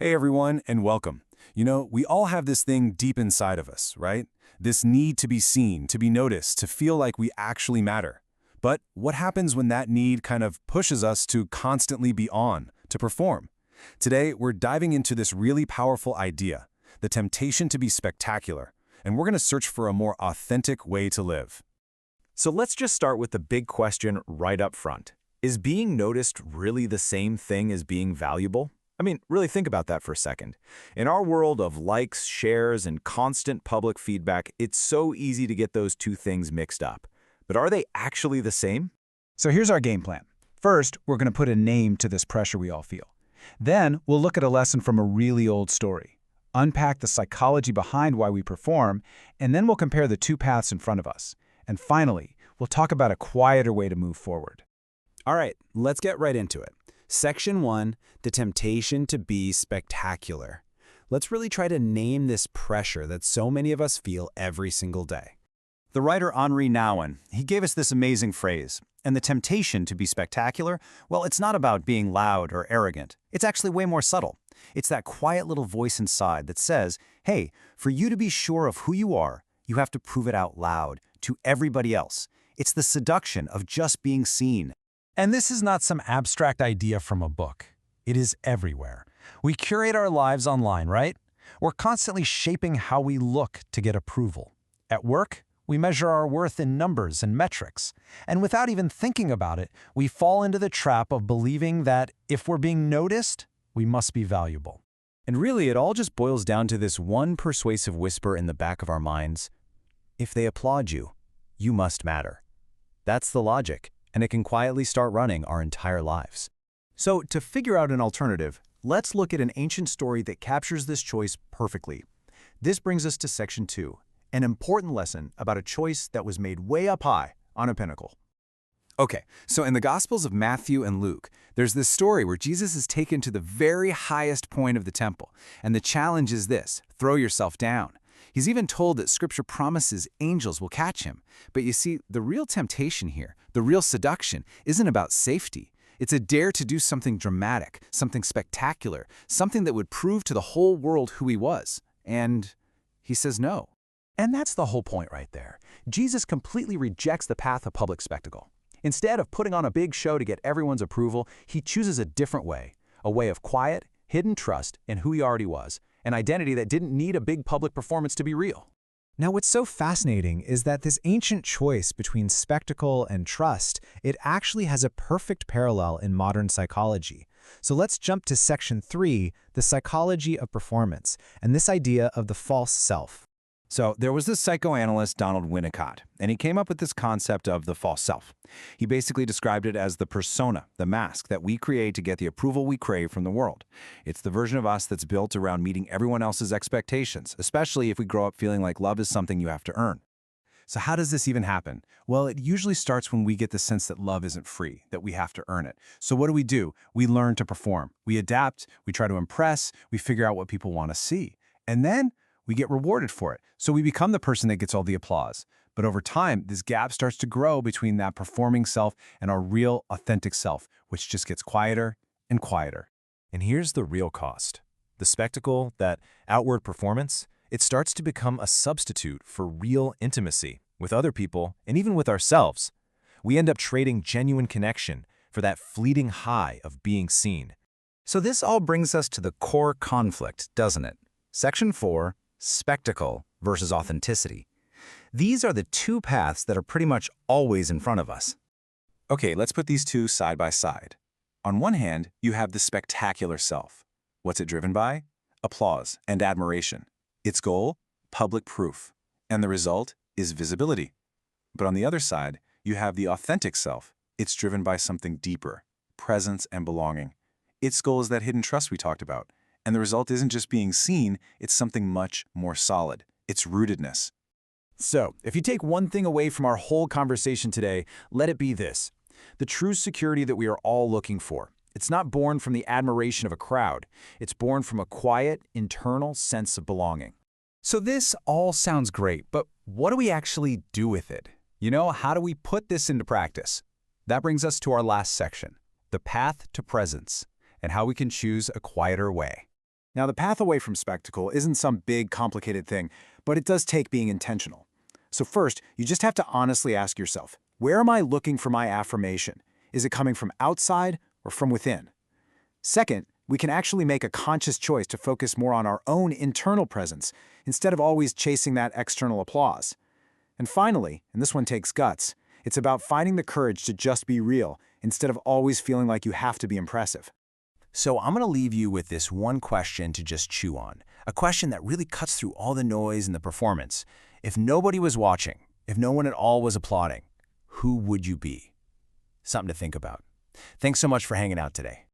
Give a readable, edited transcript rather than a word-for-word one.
Hey everyone, and welcome. We all have this thing deep inside of us, right? This need to be seen, to be noticed, to feel like we actually matter. But what happens when that need kind of pushes us to constantly be on, to perform? Today, we're diving into this really powerful idea, the temptation to be spectacular, and we're going to search for a more authentic way to live. So let's just start with the big question right up front. Is being noticed really the same thing as being valuable? I mean, really think about that for a second. In our world of likes, shares, and constant public feedback, it's so easy to get those two things mixed up. But are they actually the same? So here's our game plan. First, we're going to put a name to this pressure we all feel. Then, we'll look at a lesson from a really old story, unpack the psychology behind why we perform, and then we'll compare the two paths in front of us. And finally, we'll talk about a quieter way to move forward. All right, let's get right into it. Section 1, the temptation to be spectacular. Let's really try to name this pressure that so many of us feel every single day. The writer Henri Nouwen, he gave us this amazing phrase, and the temptation to be spectacular, well, it's not about being loud or arrogant. It's actually way more subtle. It's that quiet little voice inside that says, hey, for you to be sure of who you are, you have to prove it out loud to everybody else. It's the seduction of just being seen. And this is not some abstract idea from a book. It is everywhere. We curate our lives online, right? We're constantly shaping how we look to get approval. At work, we measure our worth in numbers and metrics. And without even thinking about it, we fall into the trap of believing that if we're being noticed, we must be valuable. And really, it all just boils down to this one persuasive whisper in the back of our minds. If they applaud you, you must matter. That's the logic, and it can quietly start running our entire lives. So, to figure out an alternative, let's look at an ancient story that captures this choice perfectly. This brings us to Section 2, an important lesson about a choice that was made way up high on a pinnacle. Okay, so in the Gospels of Matthew and Luke, there's this story where Jesus is taken to the very highest point of the temple, and the challenge is this: throw yourself down. He's even told that Scripture promises angels will catch him. But you see, the real temptation here, the real seduction, isn't about safety. It's a dare to do something dramatic, something spectacular, something that would prove to the whole world who he was. And he says no. And that's the whole point right there. Jesus completely rejects the path of public spectacle. Instead of putting on a big show to get everyone's approval, he chooses a different way, a way of quiet, hidden trust in who he already was, an identity that didn't need a big public performance to be real. Now, what's so fascinating is that this ancient choice between spectacle and trust, it actually has a perfect parallel in modern psychology. So let's jump to Section 3, the psychology of performance, and this idea of the false self. So there was this psychoanalyst, Donald Winnicott, and he came up with this concept of the false self. He basically described it as the persona, the mask that we create to get the approval we crave from the world. It's the version of us that's built around meeting everyone else's expectations, especially if we grow up feeling like love is something you have to earn. So how does this even happen? Well, it usually starts when we get the sense that love isn't free, that we have to earn it. So what do? We learn to perform. We adapt, we try to impress, we figure out what people want to see. And then we get rewarded for it. So we become the person that gets all the applause. But over time, this gap starts to grow between that performing self and our real, authentic self, which just gets quieter and quieter. And here's the real cost. The spectacle, that outward performance, it starts to become a substitute for real intimacy with other people and even with ourselves. We end up trading genuine connection for that fleeting high of being seen. So this all brings us to the core conflict, doesn't it? Section 4, spectacle versus authenticity. These are the two paths that are pretty much always in front of us. Okay, let's put these two side by side. On one hand, you have the spectacular self. What's it driven by? Applause and admiration. Its goal? Public proof. And the result is visibility. But on the other side, you have the authentic self. It's driven by something deeper, presence and belonging. Its goal is that hidden trust we talked about. And the result isn't just being seen, it's something much more solid. It's rootedness. So, if you take one thing away from our whole conversation today, let it be this: the true security that we are all looking for. It's not born from the admiration of a crowd. It's born from a quiet, internal sense of belonging. So this all sounds great, but what do we actually do with it? How do we put this into practice? That brings us to our last section, the path to presence, and how we can choose a quieter way. Now, the path away from spectacle isn't some big, complicated thing, but it does take being intentional. So first, you just have to honestly ask yourself, where am I looking for my affirmation? Is it coming from outside or from within? Second, we can actually make a conscious choice to focus more on our own internal presence instead of always chasing that external applause. And finally, and this one takes guts, it's about finding the courage to just be real instead of always feeling like you have to be impressive. So I'm going to leave you with this one question to just chew on, a question that really cuts through all the noise and the performance. If nobody was watching, if no one at all was applauding, who would you be? Something to think about. Thanks so much for hanging out today.